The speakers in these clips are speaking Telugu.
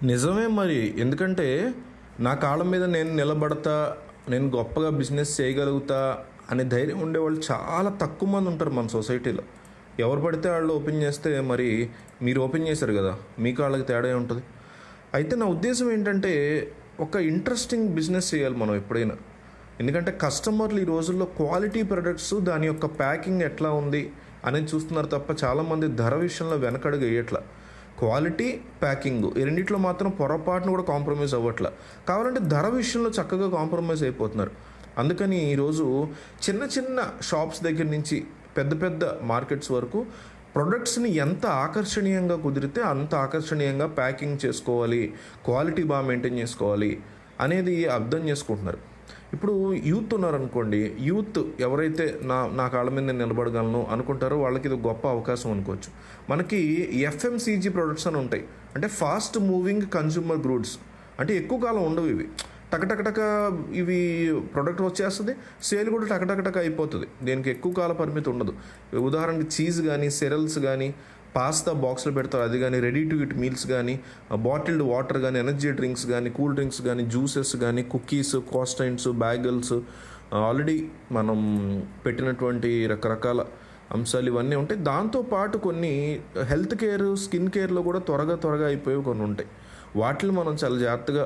నిజమే మరి. ఎందుకంటే నా కాళ్ళ మీద నేను నిలబడతా, నేను గొప్పగా బిజినెస్ చేయగలుగుతా అనే ధైర్యం ఉండేవాళ్ళు చాలా తక్కువ మంది ఉంటారు మన సొసైటీలో. ఎవరు పడితే వాళ్ళు ఓపెన్ చేస్తే మరి మీరు ఓపెన్ చేశారు కదా, మీకు వాళ్ళకి తేడా ఉంటుంది. అయితే నా ఉద్దేశం ఏంటంటే ఒక ఇంట్రెస్టింగ్ బిజినెస్ చేయాలి మనం ఎప్పుడైనా. ఎందుకంటే కస్టమర్లు ఈ రోజుల్లో క్వాలిటీ ప్రొడక్ట్స్ దాని యొక్క ప్యాకింగ్ ఎట్లా ఉంది అనేది చూస్తున్నారు తప్ప చాలామంది ధర విషయంలో వెనకడుగు వేయట్లా. క్వాలిటీ, ప్యాకింగ్ ఈ రెండిట్లో మాత్రం పొరపాటును కూడా కాంప్రమైజ్ అవ్వట్లా. కావాలంటే ధర విషయంలో చక్కగా కాంప్రమైజ్ అయిపోతున్నారు. అందుకని ఈరోజు చిన్న చిన్న షాప్స్ దగ్గర నుంచి పెద్ద పెద్ద మార్కెట్స్ వరకు ప్రొడక్ట్స్ని ఎంత ఆకర్షణీయంగా కుదిరితే అంత ఆకర్షణీయంగా ప్యాకింగ్ చేసుకోవాలి, క్వాలిటీ బాగా మెయింటైన్ చేసుకోవాలి అనేది అర్థం చేసుకుంటున్నారు. ఇప్పుడు యూత్ ఉన్నారనుకోండి, యూత్ ఎవరైతే నా కాళ్ళ మీద నేను నిలబడగలను అనుకుంటారో వాళ్ళకి ఇది గొప్ప అవకాశం అనుకోవచ్చు. మనకి ఎఫ్ఎంసీజీ ప్రొడక్ట్స్ అని ఉంటాయి, అంటే ఫాస్ట్ మూవింగ్ కన్జ్యూమర్ గూడ్స్. అంటే ఎక్కువ కాలం ఉండవు ఇవి, టకటకటక ఇవి ప్రొడక్ట్ వచ్చేస్తుంది, సేల్ కూడా టకటకటక అయిపోతుంది. దీనికి ఎక్కువ కాల పరిమితి ఉండదు. ఉదాహరణకి చీజ్ కానీ, సెరల్స్ కానీ, పాస్తా బాక్స్లో పెడతారు అది కానీ, రెడీ టు ఈట్ మీల్స్ కానీ, బాటిల్డ్ వాటర్ కానీ, ఎనర్జీ డ్రింక్స్ కానీ, కూల్ డ్రింక్స్ కానీ, జ్యూసెస్ కానీ, కుకీస్, క్రాస్టైన్స్, బ్యాగల్స్, ఆల్రెడీ మనం పెట్టినటువంటి రకరకాల అంశాలు ఇవన్నీ ఉంటాయి. దాంతోపాటు కొన్ని హెల్త్ కేర్, స్కిన్ కేర్లో కూడా త్వరగా అయిపోయేవి కొన్ని ఉంటాయి. వాటిని మనం చాలా జాగ్రత్తగా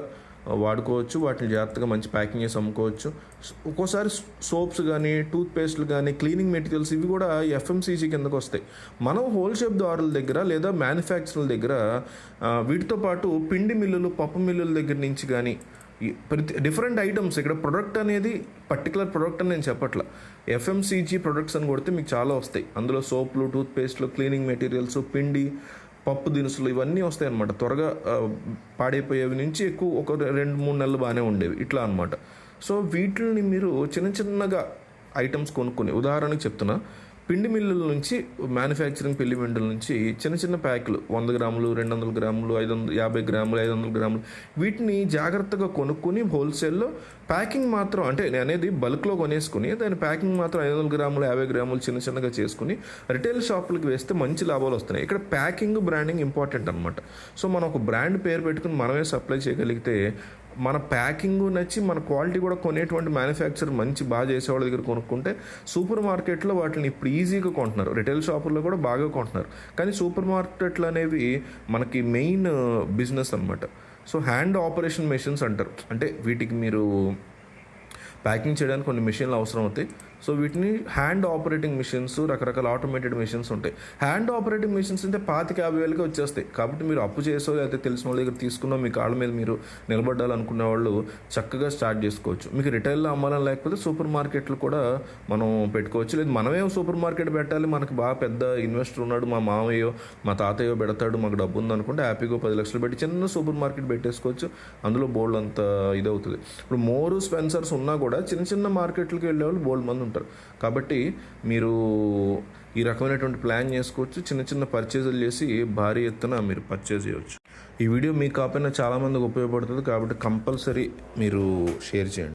వాడుకోవచ్చు, వాటిని జాగ్రత్తగా మంచి ప్యాకింగ్ చేసి అమ్ముకోవచ్చు. ఒక్కోసారి సోప్స్ కానీ, టూత్పేస్ట్లు కానీ, క్లీనింగ్ మెటీరియల్స్ ఇవి కూడా ఎఫ్ఎంసీజీ కిందకు వస్తాయి. మనం హోల్సేల్దారుల దగ్గర లేదా మ్యానుఫ్యాక్చరర్ల దగ్గర వీటితో పాటు పిండి మిల్లులు, పప్పు మిల్లుల దగ్గర నుంచి కానీ ప్రతి డిఫరెంట్ ఐటమ్స్, ఇక్కడ ప్రొడక్ట్ అనేది పర్టికులర్ ప్రొడక్ట్ అని నేను చెప్పట్లా, ఎఫ్ఎంసీజీ ప్రొడక్ట్స్ అని కొడితే మీకు చాలా వస్తాయి. అందులో సోప్లు, టూత్పేస్ట్లు, క్లీనింగ్ మెటీరియల్స్, పిండి, పప్పు దినుసులు ఇవన్నీ వస్తాయి అన్నమాట. త్వరగా పాడైపోయేవి నుంచి ఎక్కువ ఒక 2-3 నెలలు బాగానే ఉండేవి ఇట్లా అనమాట. సో వీటిని మీరు చిన్నగా ఐటమ్స్ కొనుక్కొని, ఉదాహరణకు చెప్తున్నా, పిండి మిల్లుల నుంచి, మ్యానుఫ్యాక్చరింగ్ పిండి మిల్లుల నుంచి చిన్న ప్యాకులు 100 గ్రాములు, 200 గ్రాములు, 550 గ్రాములు, 500 గ్రాములు వీటిని జాగ్రత్తగా కొనుక్కొని హోల్సేల్లో ప్యాకింగ్ మాత్రం, అంటే నేను అనేది బల్క్లో కొనేసుకుని దాని ప్యాకింగ్ మాత్రం 500 గ్రాములు, 50 గ్రాములు చిన్నగా చేసుకుని రిటైల్ షాపులకు వేస్తే మంచి లాభాలు వస్తున్నాయి. ఇక్కడ ప్యాకింగ్, బ్రాండింగ్ ఇంపార్టెంట్ అనమాట. సో మనం ఒక బ్రాండ్ పేరు పెట్టుకుని మనమే సప్లై చేయగలిగితే, మన ప్యాకింగ్ నచ్చి మన క్వాలిటీ కూడా కొనేటువంటి మ్యానుఫ్యాక్చర్ మంచి బాగా చేసేవాళ్ళ దగ్గర కొనుక్కుంటే, సూపర్ మార్కెట్లో వాటిని ఇప్పుడు ఈజీగా కొంటున్నారు, రిటైల్ షాపుల్లో కూడా బాగా కొంటున్నారు. కానీ సూపర్ మార్కెట్లు అనేవి మనకి మెయిన్ బిజినెస్ అనమాట. సో హ్యాండ్ ఆపరేషన్ మెషిన్స్ అంటారు, అంటే వీటికి మీరు ప్యాకింగ్ చేయడానికి కొన్ని మెషిన్లు అవసరం అవుతాయి. సో వీటిని హ్యాండ్ ఆపరేటింగ్ మిషన్స్, రకరకాల ఆటోమేటెడ్ మిషన్స్ ఉంటాయి. హ్యాండ్ ఆపరేటింగ్ మిషన్స్ అంటే 25,000-50,000 వచ్చేస్తాయి. కాబట్టి మీరు అప్పు చేసో లేకపోతే తెలిసిన వాళ్ళ దగ్గర తీసుకున్నా మీ కాళ్ళ మీద మీరు నిలబడాలనుకునే వాళ్ళు చక్కగా స్టార్ట్ చేసుకోవచ్చు. మీకు రిటైల్లో అమ్మాలని లేకపోతే సూపర్ మార్కెట్లు కూడా మనం పెట్టుకోవచ్చు. లేదు మనమే సూపర్ మార్కెట్ పెట్టాలి, మనకు బాగా పెద్ద ఇన్వెస్టర్ ఉన్నాడు, మా మామయ్యో మా తాతయ్యో పెడతాడు, మాకు డబ్బు ఉందనుకుంటే హ్యాపీగా 10 లక్షలు పెట్టి చిన్న సూపర్ మార్కెట్ పెట్టేసుకోవచ్చు. అందులో బోల్డ్ అంత ఇదవుతుంది. ఇప్పుడు మోరు, స్పెన్సర్స్ ఉన్నా కూడా చిన్న మార్కెట్లకు వెళ్ళే వాళ్ళు బోల్డ్ మంది ఉంటారు. కాబట్టి మీరు ఈ రకమైనటువంటి ప్లాన్ చేసుకోవచ్చు. చిన్న పర్చేజులు చేసి భారీ ఎత్తున మీరు పర్చేజ్ చేయవచ్చు. ఈ వీడియో మీకు కాకపోయినా చాలామందికి ఉపయోగపడుతుంది. కాబట్టి కంపల్సరీ మీరు షేర్ చేయండి.